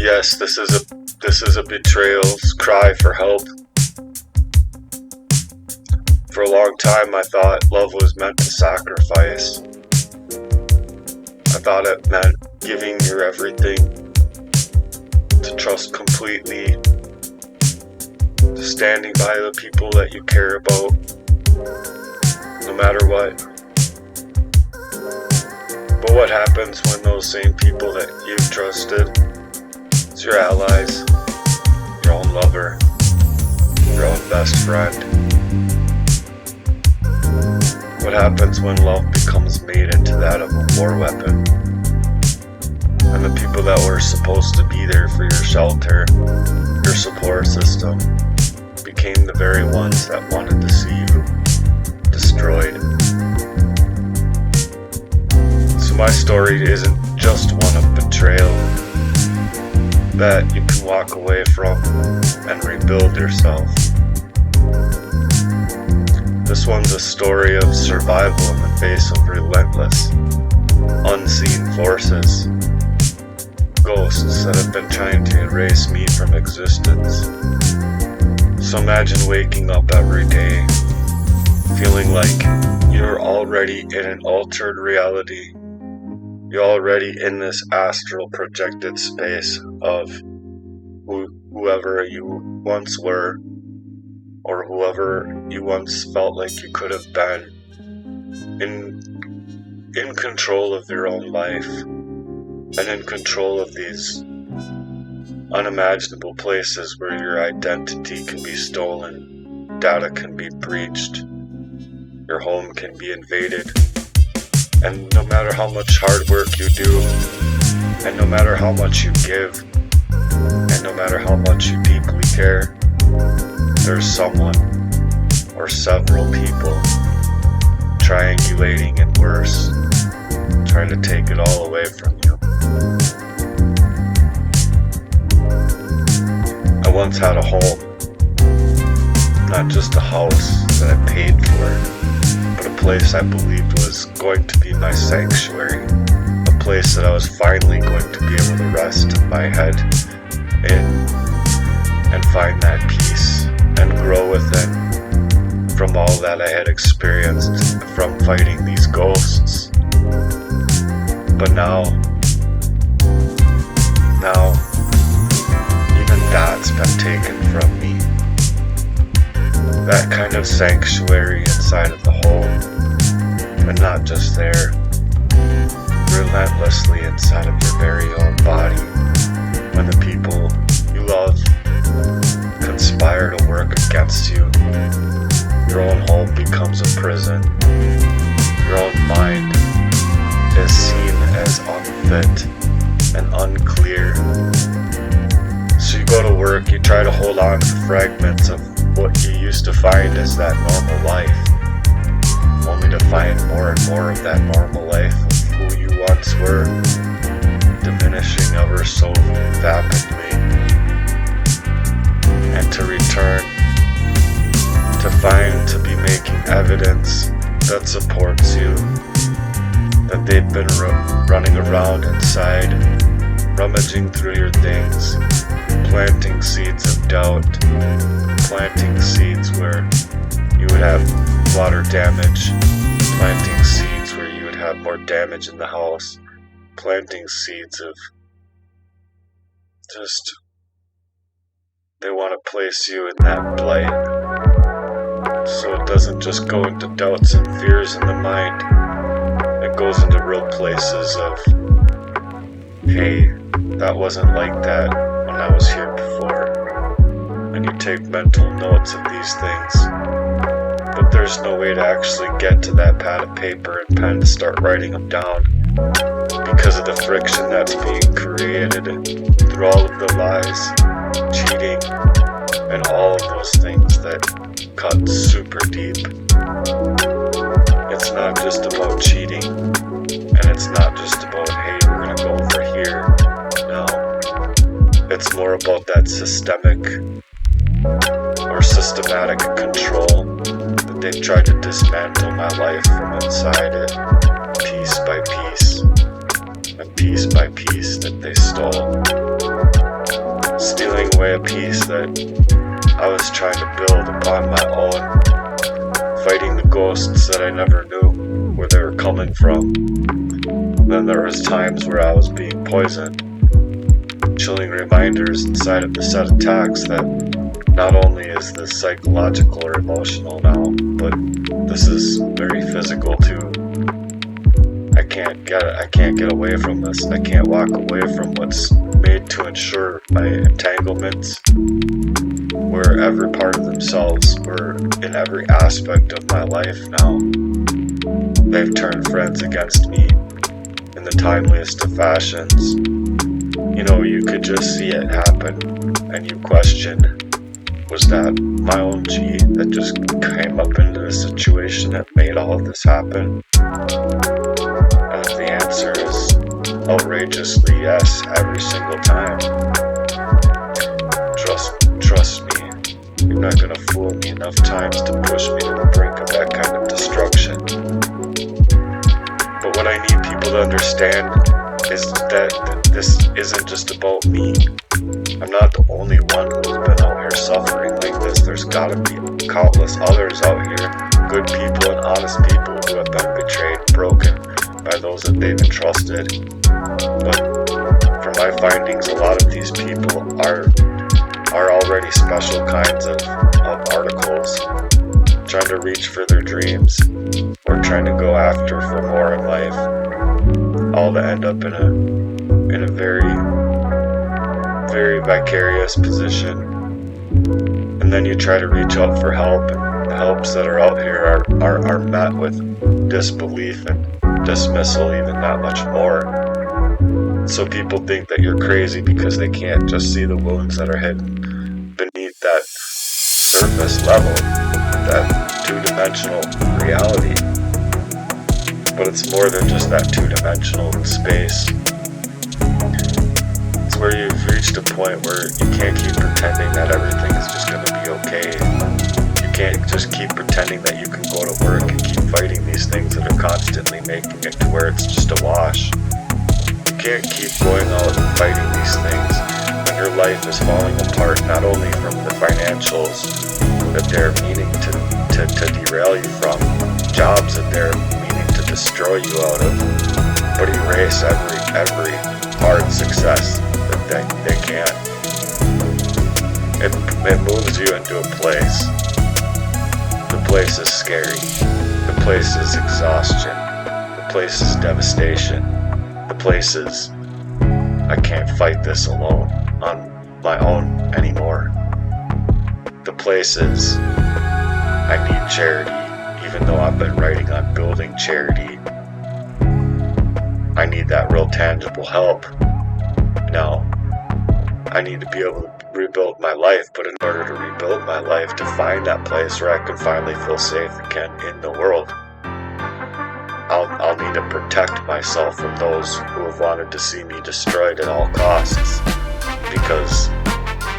Yes, this is a betrayal's cry for help. For a long time I thought love was meant to sacrifice. I thought it meant giving your everything, to trust completely, to standing by the people that you care about, no matter what. But what happens when those same people that you've trusted, it's your allies, your own lover, your own best friend? What happens when love becomes made into that of a war weapon? And the people that were supposed to be there for your shelter, your support system, became the very ones that wanted to see you destroyed. So my story isn't just one of betrayal that you can walk away from and rebuild yourself. This one's a story of survival in the face of relentless, unseen forces, ghosts that have been trying to erase me from existence. So imagine waking up every day, feeling like you're already in an altered reality. You're already in this astral projected space of whoever you once were, or whoever you once felt like you could have been, in control of your own life, and in control of these unimaginable places where your identity can be stolen, data can be breached, your home can be invaded, and no matter how much hard work you do, and no matter how much you give, and no matter how much you deeply care, there's someone or several people triangulating and worse, trying to take it all away from you. I once had a home, not just a house that I paid for, but a place I believed was going to be my sanctuary, a place that I was finally going to be able to rest my head in and find that peace and grow within from all that I had experienced from fighting these ghosts. But now, even that's been taken from me. That kind of sanctuary inside of the home, and not just there, relentlessly inside of your very own body, when the people you love conspire to work against you. Your own home becomes a prison. Your own mind is seen as unfit and unclear. So you go to work, you try to hold on to fragments of what you used to find as that normal life, only to find more and more of that normal life of who you once were, diminishing ever so rapidly. And to return, to be making evidence that supports you, that they've been running around inside, rummaging through your things, planting seeds of doubt, planting seeds where you would have water damage, planting seeds where you would have more damage in the house, planting seeds of just, they want to place you in that blight, so it doesn't just go into doubts and fears in the mind. It goes into real places of, hey, that wasn't like that when I was here before. And you take mental notes of these things, but there's no way to actually get to that pad of paper and pen to start writing them down, because of the friction that's being created through all of the lies, cheating, and all of those things that cut super deep. It's not just about cheating, and it's not just about, hey, we're gonna go over here. No, it's more about that systemic or systematic control that they've tried to dismantle my life from inside it, piece by piece, and piece by piece that they stole. away a piece that I was trying to build upon my own, fighting the ghosts that I never knew where they were coming from. Then there was times where I was being poisoned, chilling reminders inside of the set attacks that not only is this psychological or emotional now, but this is very physical too. I can't get away from this. I can't walk away from what's made to ensure my entanglements were every part of themselves, were in every aspect of my life now. They've turned friends against me in the timeliest of fashions. You know, you could just see it happen, and you question, was that my own G that just came up into the situation that made all of this happen? And if the answer is outrageously yes, every single time, trust me, you're not gonna fool me enough times to push me to the brink of that kind of destruction. But what I need people to understand is that this isn't just about me. I'm not the only one who's been out here suffering like this. There's gotta be countless others out here, good people and honest people who have been betrayed, broken by those that they've entrusted. But from my findings, a lot of these people are already special kinds of articles, trying to reach for their dreams or trying to go after for more in life, all to end up in a very, very vicarious position. And then you try to reach out for help, and the helps that are out here are met with disbelief and dismissal, even that much more. So people think that you're crazy because they can't just see the wounds that are hidden beneath that surface level, that two-dimensional reality. But it's more than just that two-dimensional space. It's where you've reached a point where you can't keep pretending that everything is just going to be okay. You can't just keep pretending that you can go to work and keep fighting these things that are constantly making it to where it's just a wash. You can't keep going out and fighting these things when your life is falling apart, not only from the financials that they're meaning to derail you from, jobs that they're meaning to destroy you out of, but erase every hard success that they can. It moves you into a place. The place is scary. The place is exhaustion. The place is devastation. The place is, I can't fight this alone on my own anymore. The place is, I need charity, even though I've been writing on building charity. I need that real tangible help. Now, I need to be able to rebuild my life, but in order to rebuild my life, to find that place where I can finally feel safe again in the world, I'll need to protect myself from those who have wanted to see me destroyed at all costs, because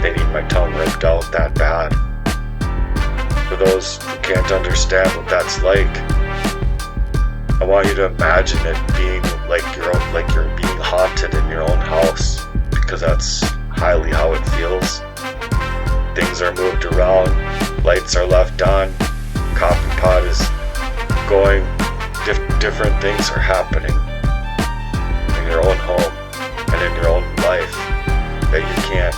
they need my tongue ripped out that bad. For those who can't understand what that's like, I want you to imagine it being like you're being haunted in your own house, because that's highly how it feels. Things are moved around, lights are left on, coffee pot is going, different things are happening in your own home and in your own life that you can't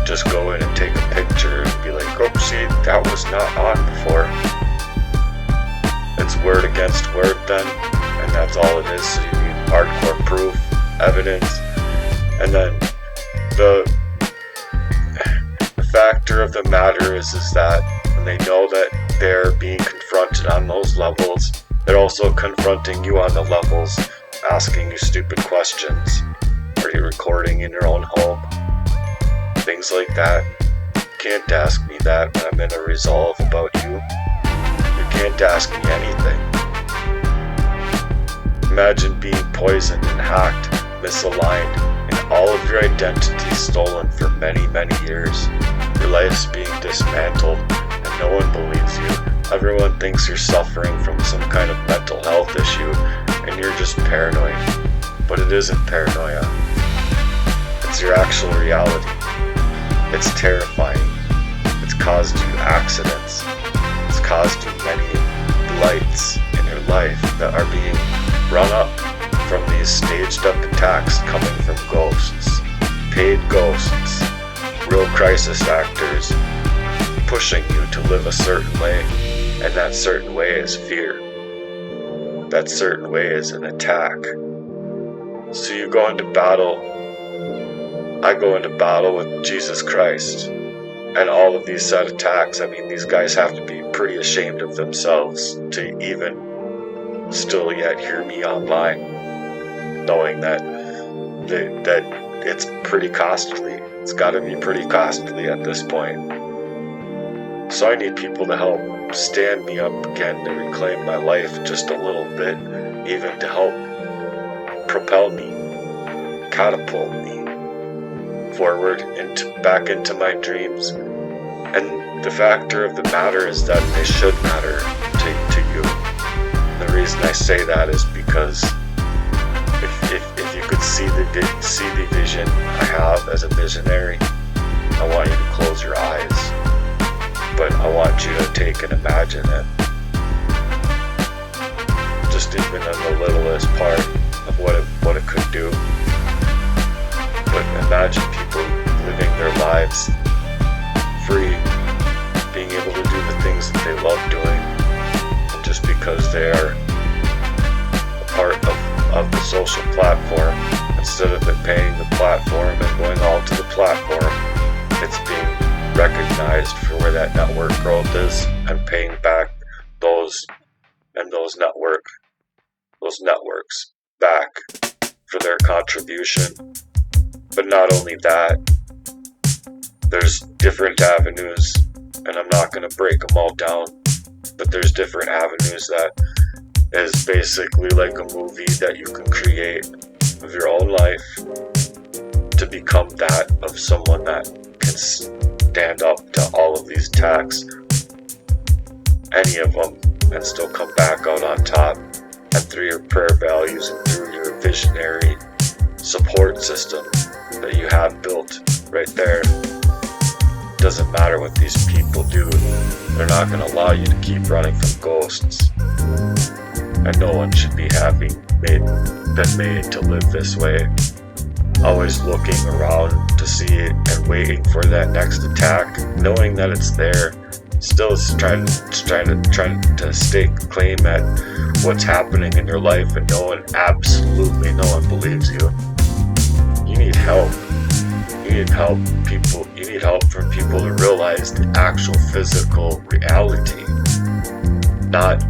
just go in and take a picture and be like, oh, see, that was not on before. It's word against word then, and that's all it is. So you need hardcore proof, evidence, and then the factor of the matter is that when they know that they're being confronted on those levels, they're also confronting you on the levels, asking you stupid questions. Are you recording in your own home? Things like that. You can't ask me that when I'm in a resolve about you. You can't ask me anything. Imagine being poisoned and hacked, misaligned, and all of your identity stolen for many, many years. Your life's being dismantled, and no one believes you. Everyone thinks you're suffering from some kind of mental health issue, and you're just paranoid. But it isn't paranoia. It's your actual reality. It's terrifying. It's caused you accidents. It's caused you many blights in your life that are being run up from these staged up attacks coming from ghosts, paid ghosts, real crisis actors, pushing you to live a certain way, and that certain way is fear. That certain way is an attack. So you go into battle, I go into battle with Jesus Christ, and all of these set attacks. I mean, these guys have to be pretty ashamed of themselves to even still yet hear me online, knowing that it's pretty costly. It's got to be pretty costly at this point. So I need people to help stand me up again, to reclaim my life just a little bit, even to help propel me, catapult me forward back into my dreams. And the factor of the matter is that they should matter to you. The reason I say that is because if you could see the vision I have as a visionary, I want you to close your eyes. But I want you to take and imagine it. Just even in the littlest part of what it could do. But imagine people living their lives free, being able to do the things that they love doing, and just because they are a part of the social platform, instead of it paying the platform and going all to the platform, it's being recognized for where that network growth is and paying back those networks back for their contribution. But not only that, there's different avenues, and I'm not going to break them all down, but there's different avenues that is basically like a movie that you can create of your own life to become that of someone that can stand up to all of these attacks, any of them, and still come back out on top. And through your prayer values and through your visionary support system that you have built right there, doesn't matter what these people do, they're not going to allow you to keep running from ghosts. And no one should be been made to live this way, always looking around to see it and waiting for that next attack, knowing that it's there, still trying to stake claim at what's happening in your life, and absolutely no one believes you. You need help. You need help from people to realize the actual physical reality. Not,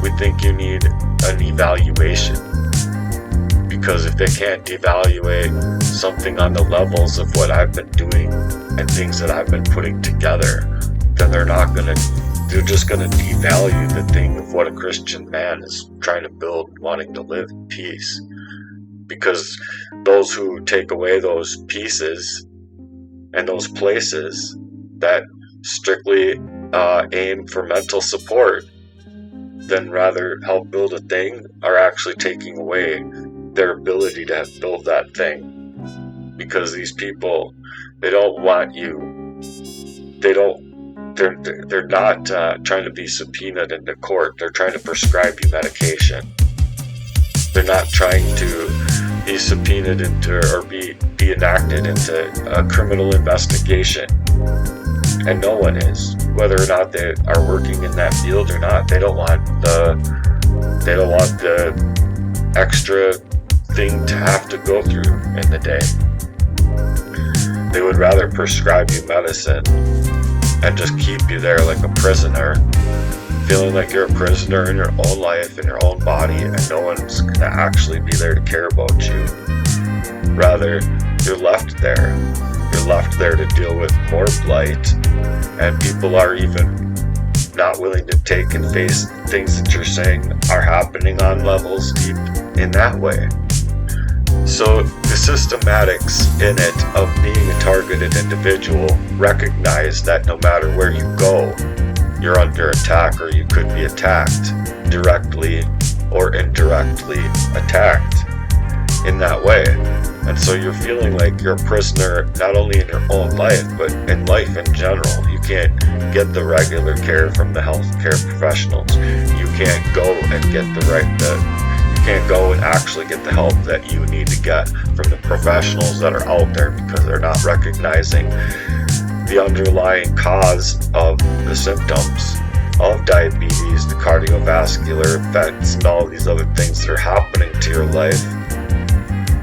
we think you need an evaluation, because if they can't evaluate something on the levels of what I've been doing and things that I've been putting together, then they're just gonna devalue the thing of what a Christian man is trying to build, wanting to live in peace. Because those who take away those pieces and those places that strictly aim for mental support, then rather help build a thing, are actually taking away their ability to build that thing. Because these people, they don't want you. They're not trying to be subpoenaed into court. They're trying to prescribe you medication. They're not trying to be subpoenaed into or be enacted into a criminal investigation. And no one is. Whether or not they are working in that field or not, they don't want the extra thing to have to go through in the day. They would rather prescribe you medicine and just keep you there like a prisoner, feeling like you're a prisoner in your own life, in your own body, and no one's going to actually be there to care about you. Rather, you're left there. You're left there to deal with more blight, and people are even not willing to take and face things that you're saying are happening on levels deep in that way. So the systematics in it of being a targeted individual recognize that no matter where you go, you're under attack, or you could be attacked, directly or indirectly attacked in that way. And so you're feeling like you're a prisoner, not only in your own life, but in life in general. You can't get the regular care from the healthcare professionals. You can't go and get you can't go and actually get the help that you need to get from the professionals that are out there, because they're not recognizing the underlying cause of the symptoms of diabetes, the cardiovascular effects, and all these other things that are happening to your life.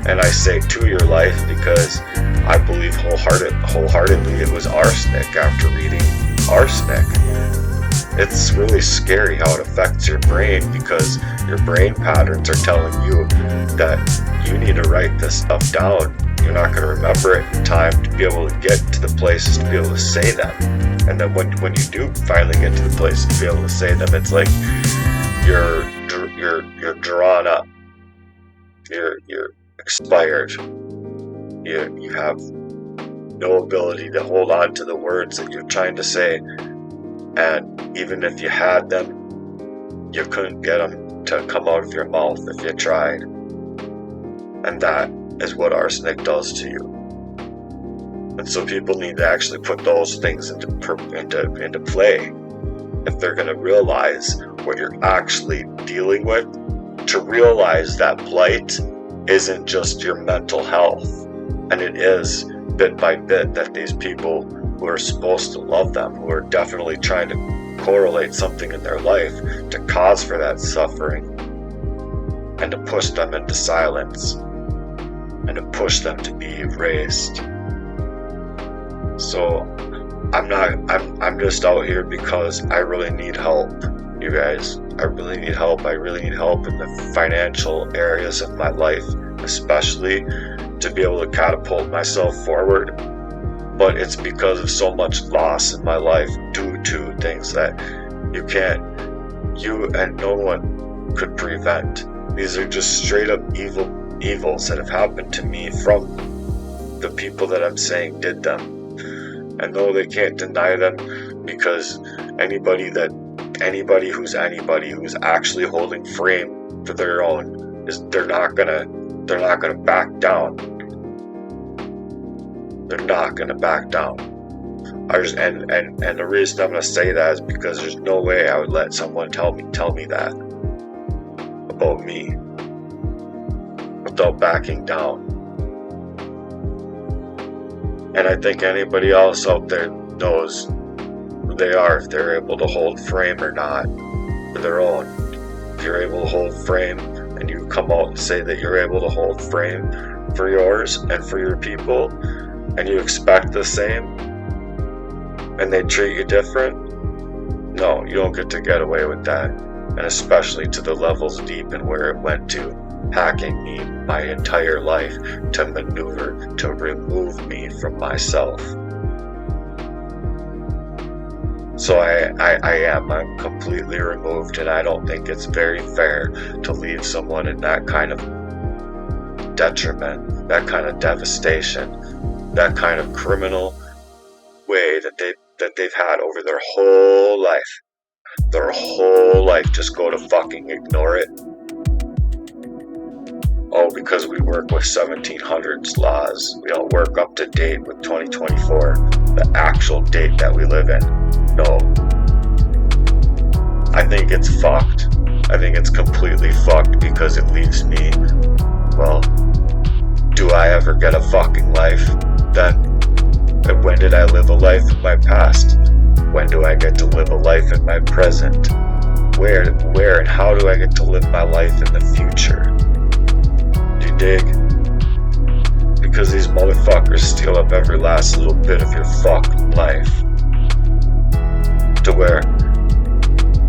And I say to your life because I believe wholeheartedly it was arsenic after reading Arsenic. It's really scary how it affects your brain, because your brain patterns are telling you that you need to write this stuff down. You're not going to remember it in time to be able to get to the places to be able to say them. And then when you do finally get to the place to be able to say them, it's like you're drawn up. You're expired. You have no ability to hold on to the words that you're trying to say, and even if you had them, you couldn't get them to come out of your mouth if you tried. And that is what arsenic does to you. And so people need to actually put those things into play if they're going to realize what you're actually dealing with, to realize that blight isn't just your mental health, and it is bit by bit that these people who are supposed to love them, who are definitely trying to correlate something in their life to cause for that suffering, and to push them into silence, and to push them to be erased. So I'm just out here because I really need help, you guys. I really need help. I really need help in the financial areas of my life, especially to be able to catapult myself forward. But it's because of so much loss in my life due to things that you and no one could prevent. These are just straight up evils that have happened to me from the people that I'm saying did them. And no, they can't deny them, because anybody who's actually holding frame for their own they're not gonna back down. They're not gonna back down. And the reason I'm gonna say that is because there's no way I would let someone tell me that about me without backing down. And I think anybody else out there knows who they are, if they're able to hold frame or not for their own. If you're able to hold frame, and you come out and say that you're able to hold frame for yours and for your people, and you expect the same, and they treat you different, no, you don't get to get away with that. And especially to the levels deep and where it went to, hacking me my entire life to maneuver to remove me from myself. So I'm completely removed, and I don't think it's very fair to leave someone in that kind of detriment, that kind of devastation, that kind of criminal way that they've had over their whole life. Their whole life, just go to fucking ignore it. Oh, because we work with 1700s laws. We don't work up to date with 2024, the actual date that we live in. No. I think it's fucked. I think it's completely fucked, because it leaves me, well, do I ever get a fucking life then? And when did I live a life in my past? When do I get to live a life in my present? Where and how do I get to live my life in the future? Dig? Because these motherfuckers steal up every last little bit of your fucking life, to where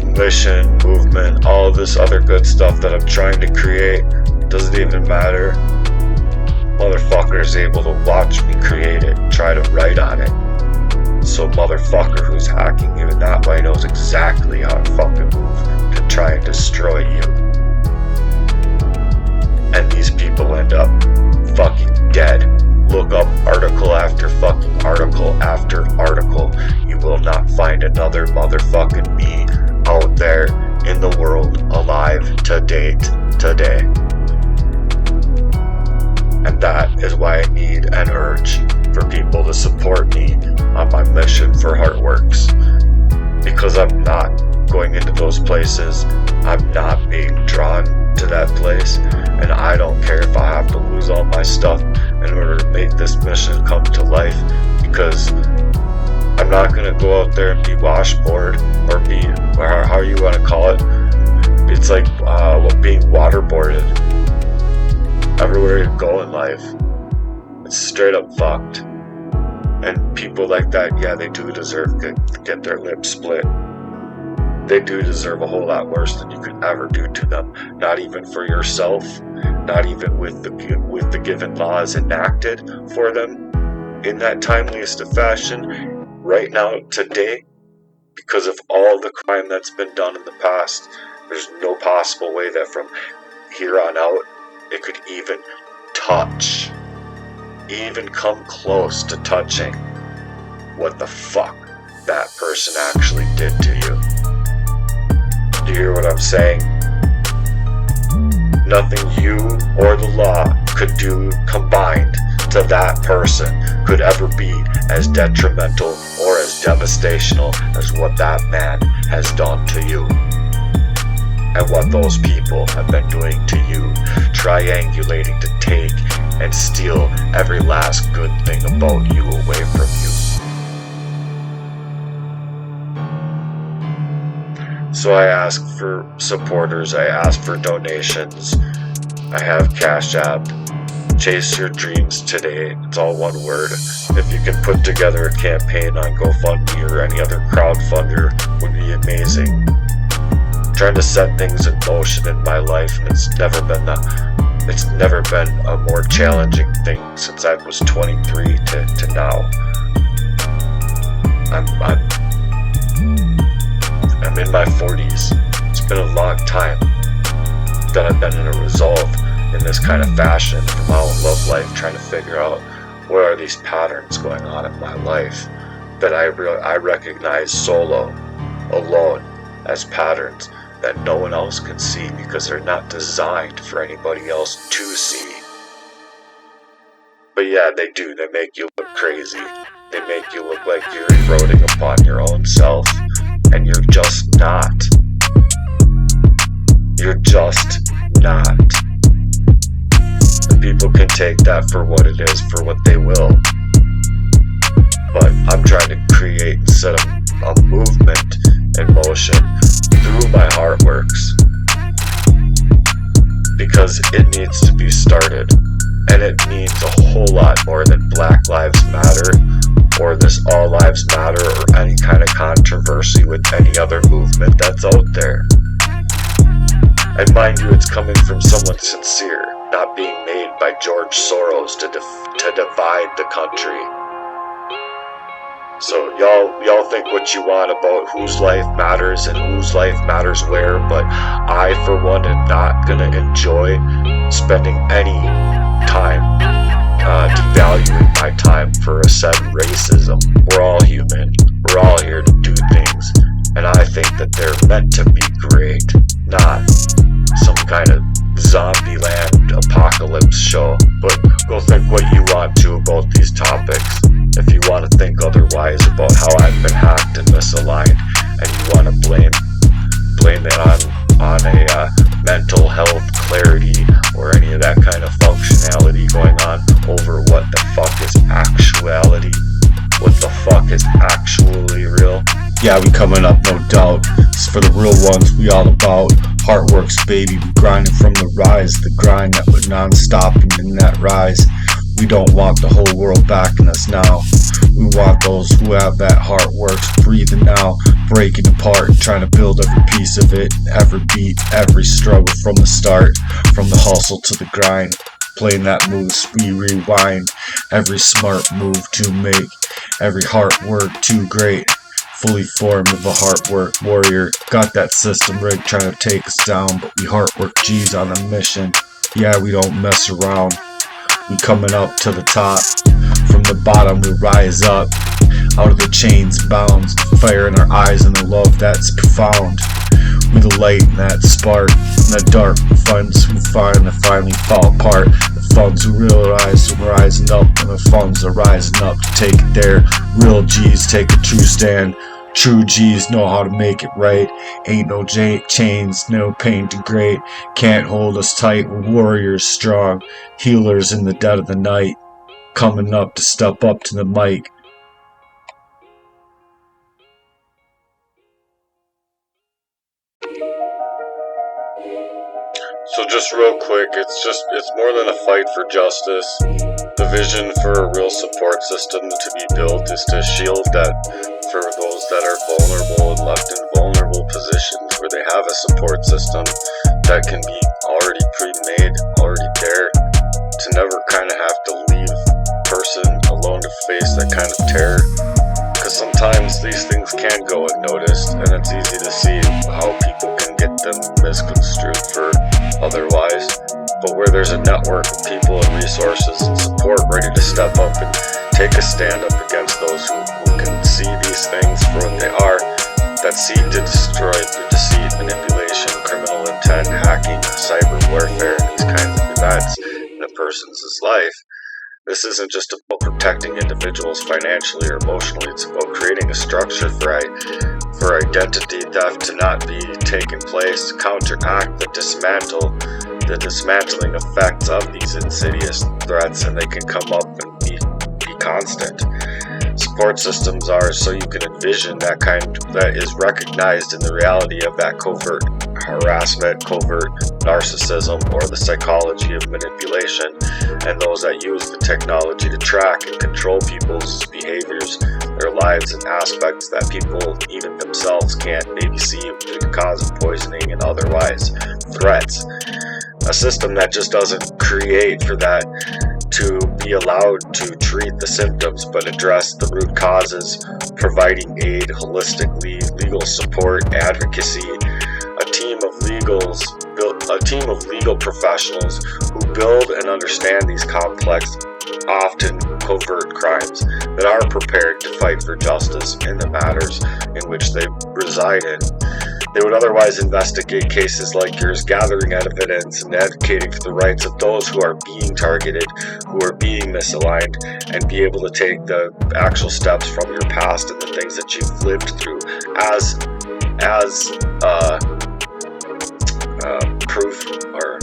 mission, movement, all of this other good stuff that I'm trying to create doesn't even matter. Motherfucker's able to watch me create it, try to write on it. So motherfucker who's hacking you in that way knows exactly how to fucking move to try and destroy you. And these people end up fucking dead. Look up article after fucking article after article. You will not find another motherfucking me out there in the world alive to date today. And that is to support me on my mission for HEARTWERKS, because I'm not going into those places. I'm not being drawn to that place, and I don't care if I have to lose all my stuff in order to make this mission come to life, because I'm not going to go out there and be washboard or be, or how you want to call it. It's like being waterboarded everywhere you go in life. It's straight up fucked. And people like that, yeah, they do deserve to get their lips split. They do deserve a whole lot worse than you could ever do to them. Not even for yourself, not even with the given laws enacted for them in that timeliest of fashion. Right now, today, because of all the crime that's been done in the past, there's no possible way that from here on out it could even touch, even come close to touching what the fuck that person actually did to you. Do you hear what I'm saying? Nothing you or the law could do combined to that person could ever be as detrimental or as devastational as what that man has done to you. And what those people have been doing to you, triangulating to take and steal every last good thing about you away from you. So I ask for supporters, I ask for donations. I have CASHAPP, ChaseYourDreamsToday. It's all one word. If you can put together a campaign on GoFundMe or any other crowdfunder, would be amazing. Trying to set things in motion in my life, and it's never been a more challenging thing since I was 23 to now. I'm in my 40s. It's been a long time that I've been in a resolve in this kind of fashion from how I love life, trying to figure out what are these patterns going on in my life that I recognize solo, alone, as patterns that no one else can see because they're not designed for anybody else to see. But yeah, they do. They make you look crazy. They make you look like you're eroding upon your own self, and you're just not. You're just not. And people can take that for what it is, for what they will. But I'm trying to create and set a movement in motion through my HEARTWERKS, because it needs to be started, and it means a whole lot more than Black Lives Matter or this All Lives Matter or any kind of controversy with any other movement that's out there. And mind you, it's coming from someone sincere, not being made by George Soros to divide the country. So y'all think what you want about whose life matters and whose life matters where, but I, for one, am not gonna enjoy spending any time devaluing my time for a said racism. We're all human. We're all here to do things, and I think that they're meant to be great, not some kind of zombie land apocalypse show. But go think what you want to about these topics. If you want to think otherwise about how I've been hacked and misaligned, and you want to blame it on a mental health clarity or any of that kind of functionality going on over what the fuck is actuality, what the fuck is actually real. Yeah, we coming up, no doubt. It's for the real ones, we all about HEARTWERKS, baby. We grinding from the rise, the grind that was non-stop, and in that rise, we don't want the whole world backing us now. We want those who have that HEARTWERKS breathing now, breaking apart, trying to build every piece of it, every beat, every struggle from the start, from the hustle to the grind. Playing that moves, we rewind, every smart move to make, every HEARTWERK too great. Fully formed of a HEARTWERK warrior. Got that system rigged trying to take us down, but we HEARTWERK G's on a mission. Yeah, we don't mess around. We coming up to the top. From the bottom we rise up. Out of the chains bounds. Fire in our eyes and the love that's profound. We the light and that spark. In the dark we finally fall apart. The funds are rising up, and the funds are rising up to take it there. Real G's take a true stand. True G's know how to make it right. Ain't no chains, no pain to great. Can't hold us tight, we're warriors strong. Healers in the dead of the night. Coming up to step up to the mic. So just real quick, it's more than a fight for justice. The vision for a real support system to be built is to shield that for those that are vulnerable and left in vulnerable positions where they have a support system that can be already pre-made, already there, to never kind of have to leave person alone to face that kind of terror. Because sometimes these things can go unnoticed, and it's easy to see how people can get them misconstrued for otherwise. But where there's a network of people and resources and support ready to step up and take a stand up against those who can see these things for what they are, that seek to destroy through deceit, manipulation, criminal intent, hacking, cyber warfare, and these kinds of events in a person's life. This isn't just about protecting individuals financially or emotionally, it's about creating a structure for identity theft to not be taking place, to counteract the dismantling effects of these insidious threats, and they can come up and be constant. Support systems are so you can envision that is recognized in the reality of that covert harassment, covert narcissism, or the psychology of manipulation, and those that use the technology to track and control people's behaviors, their lives, and aspects that people even themselves can't maybe see due to cause of poisoning and otherwise threats. A system that just doesn't create for that to be allowed to treat the symptoms but address the root causes, providing aid holistically, legal support, advocacy, a team of legal professionals who build and understand these complex, often covert crimes, that are prepared to fight for justice in the matters in which they reside in. They would otherwise investigate cases like yours, gathering evidence and advocating for the rights of those who are being targeted, who are being misaligned, and be able to take the actual steps from your past and the things that you've lived through as proof or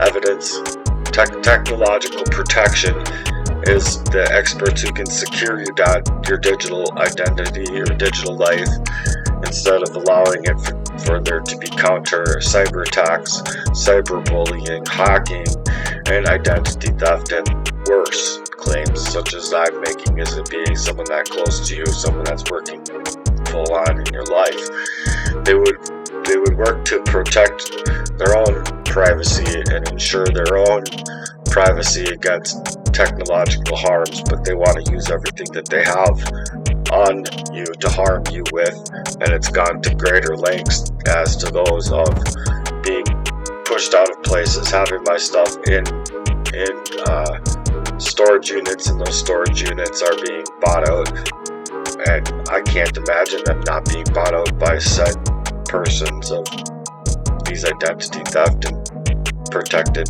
evidence. Technological protection is the experts who can secure your digital identity, your digital life, instead of allowing it for there to be counter cyber attacks, cyberbullying, hacking, and identity theft, and worse claims such as I'm making as it being someone that close to you, someone that's working full on in your life. They would work to protect their own privacy and ensure their own privacy against technological harms, but they want to use everything that they have on you to harm you with, and it's gone to greater lengths as to those of being pushed out of places, having my stuff in storage units, and those storage units are being bought out, and I can't imagine them not being bought out by said persons of these identity theft and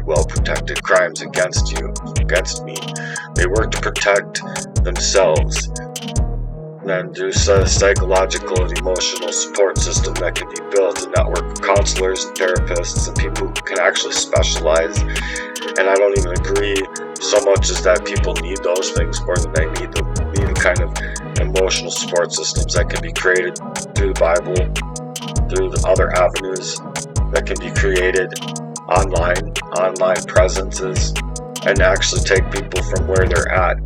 well-protected crimes against me. They work to protect themselves. Then there's a psychological and emotional support system that can be built, a network of counselors and therapists and people who can actually specialize. And I don't even agree so much as that people need those things more than they need the kind of emotional support systems that can be created through the Bible, through the other avenues that can be created, online presences, and actually take people from where they're at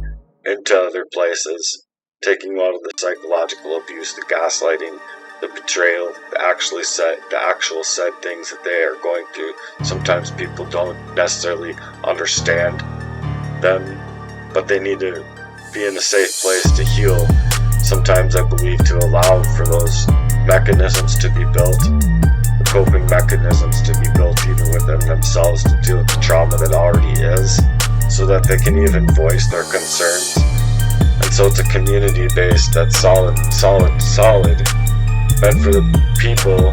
into other places, taking out of the psychological abuse, the gaslighting, the betrayal, the actual said things that they are going through. Sometimes people don't necessarily understand them, but they need to be in a safe place to heal. Sometimes I believe to allow for those mechanisms to be built, the coping mechanisms to be built even within themselves to deal with the trauma that already is, so that they can even voice their concerns. And so it's a community base that's solid, meant for the people,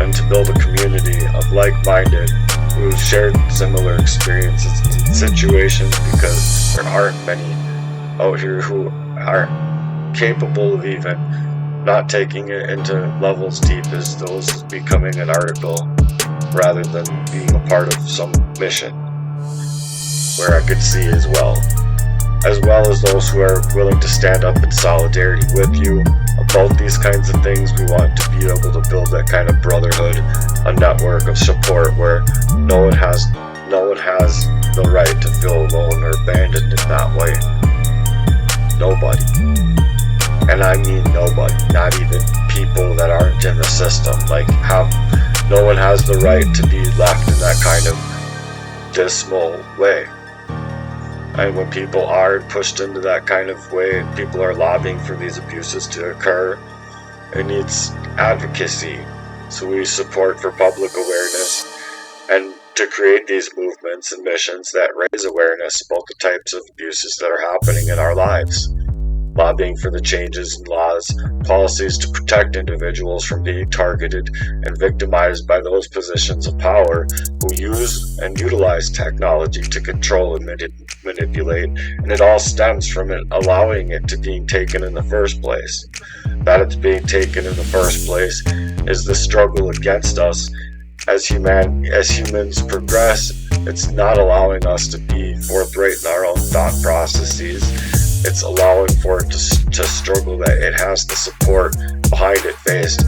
and to build a community of like-minded who shared similar experiences and situations, because there aren't many out here who are capable of even not taking it into levels deep as those becoming an article rather than being a part of some mission where I could see as well as those who are willing to stand up in solidarity with you about these kinds of things. We want to be able to build that kind of brotherhood, a network of support where no one has the right to feel alone or abandoned in that way. Nobody. And I mean nobody, not even people that aren't in the system. No one has the right to be left in that kind of dismal way. And when people are pushed into that kind of way, and people are lobbying for these abuses to occur, it needs advocacy. So we support for public awareness and to create these movements and missions that raise awareness about the types of abuses that are happening in our lives. Lobbying for the changes in laws, policies to protect individuals from being targeted and victimized by those positions of power who use and utilize technology to control and manipulate, and it all stems from it allowing it to being taken in the first place. That it's being taken in the first place is the struggle against us. As humans progress, it's not allowing us to be forthright in our own thought processes. It's allowing for it to struggle, that it has the support behind it faced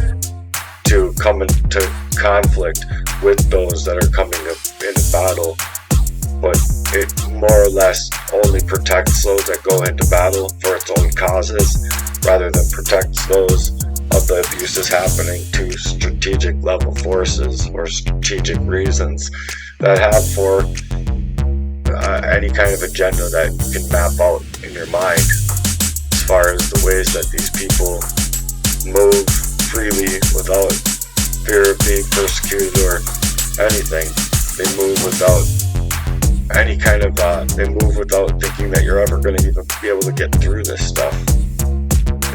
to come into conflict with those that are coming up in a battle. But it more or less only protects those that go into battle for its own causes, rather than protects those of the abuses happening to strategic level forces or strategic reasons that have for any kind of agenda that you can map out in your mind, as far as the ways that these people move freely without fear of being persecuted or anything. They move without any kind of they move without thinking that you're ever going to even be able to get through this stuff.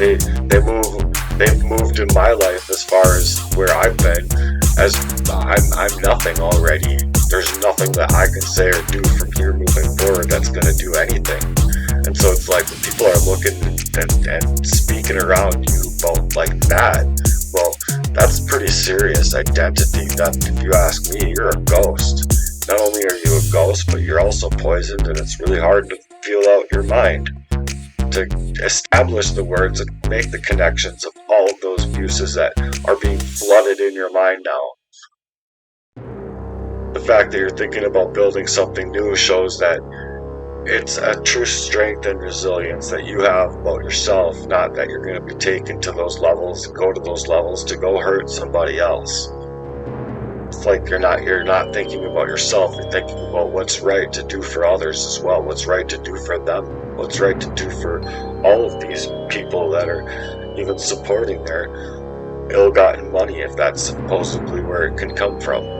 They've moved in my life as far as where I've been, as I'm nothing already. There's nothing that I can say or do from here moving forward that's going to do anything. And so it's like, when people are looking and speaking around you about like that, well, that's pretty serious identity theft. If you ask me, you're a ghost. Not only are you a ghost, but you're also poisoned, and it's really hard to feel out your mind, to establish the words and make the connections of all of those abuses that are being flooded in your mind now. The fact that you're thinking about building something new shows that it's a true strength and resilience that you have about yourself, not that you're going to be taken to those levels and go to those levels to go hurt somebody else. It's like you're not thinking about yourself, you're thinking about what's right to do for others as well, what's right to do for them, what's right to do for all of these people that are even supporting their ill-gotten money, if that's supposedly where it can come from.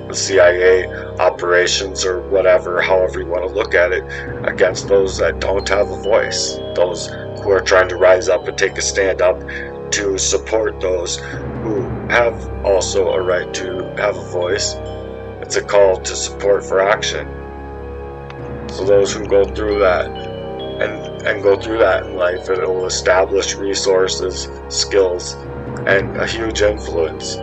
The CIA operations or whatever, however you want to look at it, against those that don't have a voice, those who are trying to rise up and take a stand up to support those who have also a right to have a voice. It's a call to support for action. So those who go through that and go through that in life, it will establish resources, skills, and a huge influence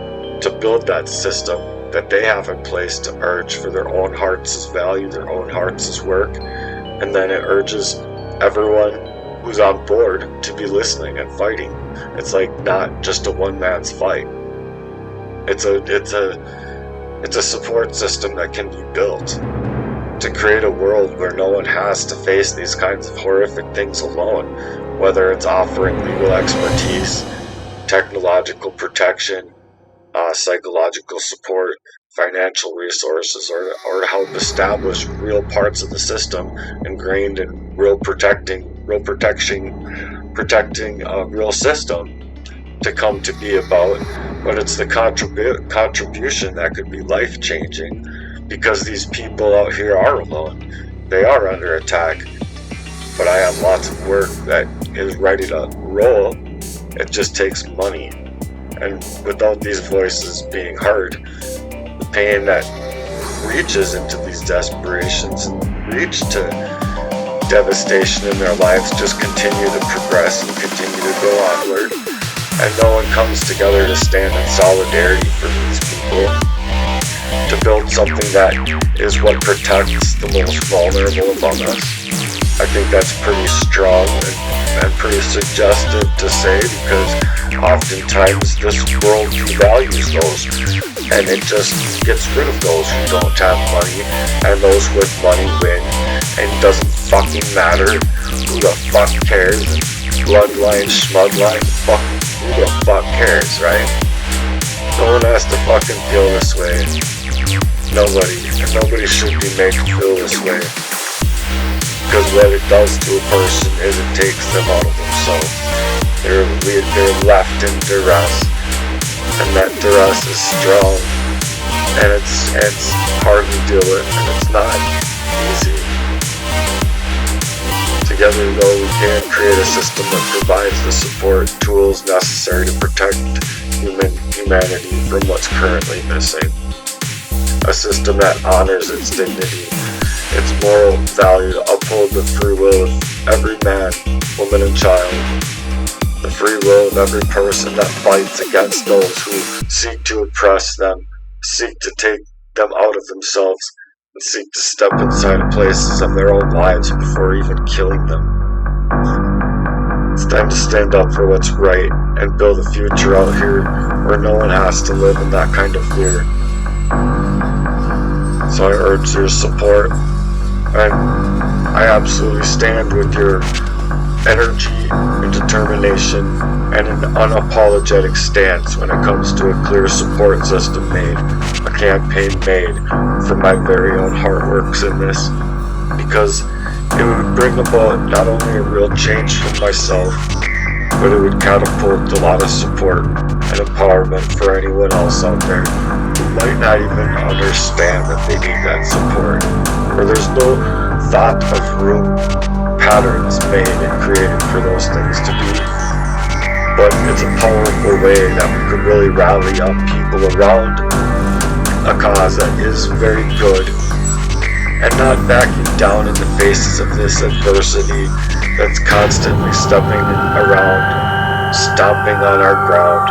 to build that system that they have in place to urge for their own hearts' value, their own hearts' work, and then it urges everyone who's on board to be listening and fighting. It's like not just a one man's fight. It's a support system that can be built to create a world where no one has to face these kinds of horrific things alone, whether it's offering legal expertise, technological protection, psychological support, financial resources, or to help establish real parts of the system ingrained in real protecting a real system to come to be about. But it's the contribution that could be life-changing, because these people out here are alone. They are under attack, but I have lots of work that is ready to roll. It just takes money. And without these voices being heard, the pain that reaches into these desperations and reach to devastation in their lives just continue to progress and continue to go onward, and no one comes together to stand in solidarity for these people, to build something that is what protects the most vulnerable among us. I think that's pretty strong and pretty suggestive to say, because oftentimes this world devalues those, and it just gets rid of those who don't have money, and those with money win, and it doesn't fucking matter who the fuck cares, and bloodline, schmudline, fuck, who the fuck cares, right? No one has to fucking feel this way. Nobody, and nobody should be made to feel this way. Because what it does to a person is it takes them out of themselves. They're left in duress, and that duress is strong, and it's hard to deal with, and it's not easy. Together though, we can create a system that provides the support tools necessary to protect humanity from what's currently missing. A system that honors its dignity, its moral value, to uphold the free will of every man, woman, and child. The free will of every person that fights against those who seek to oppress them, seek to take them out of themselves, and seek to step inside of places of their own lives before even killing them. It's time to stand up for what's right and build a future out here where no one has to live in that kind of fear. So I urge your support, and I absolutely stand with your energy and determination and an unapologetic stance when it comes to a clear support system made, a campaign made for my very own HEARTWERKS in this, because it would bring about not only a real change for myself, but it would catapult a lot of support and empowerment for anyone else out there who might not even understand that they need that support, or there's no thought of room patterns made and created for those things to be. But it's a powerful way that we could really rally up people around a cause that is very good, and not backing down in the faces of this adversity that's constantly stepping around, stomping on our ground,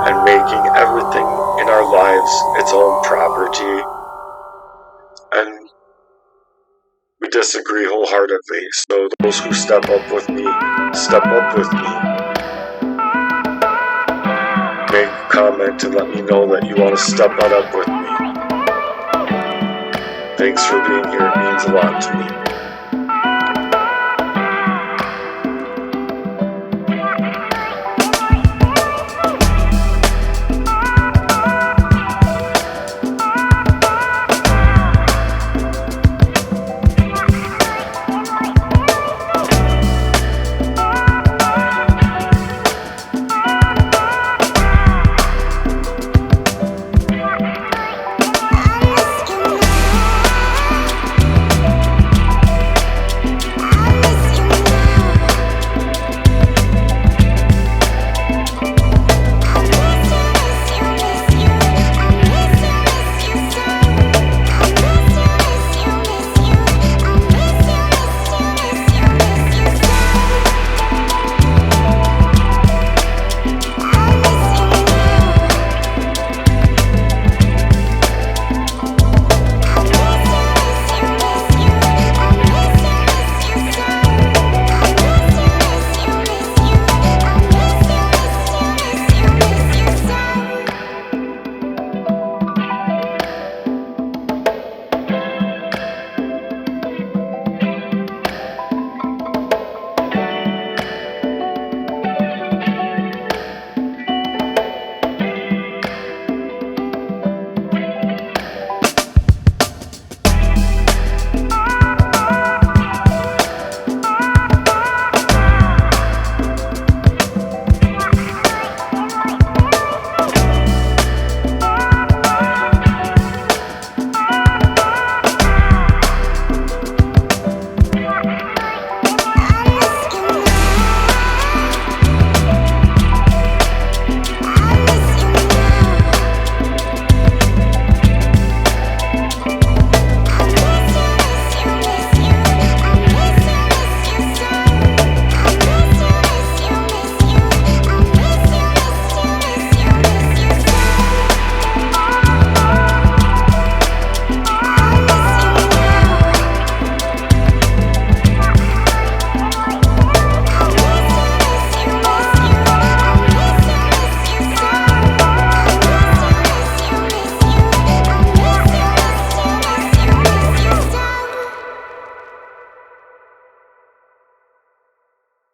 and making everything in our lives its own property. And we disagree wholeheartedly, so those who step up with me, step up with me. Make a comment and let me know that you want to step on up with me. Thanks for being here, it means a lot to me.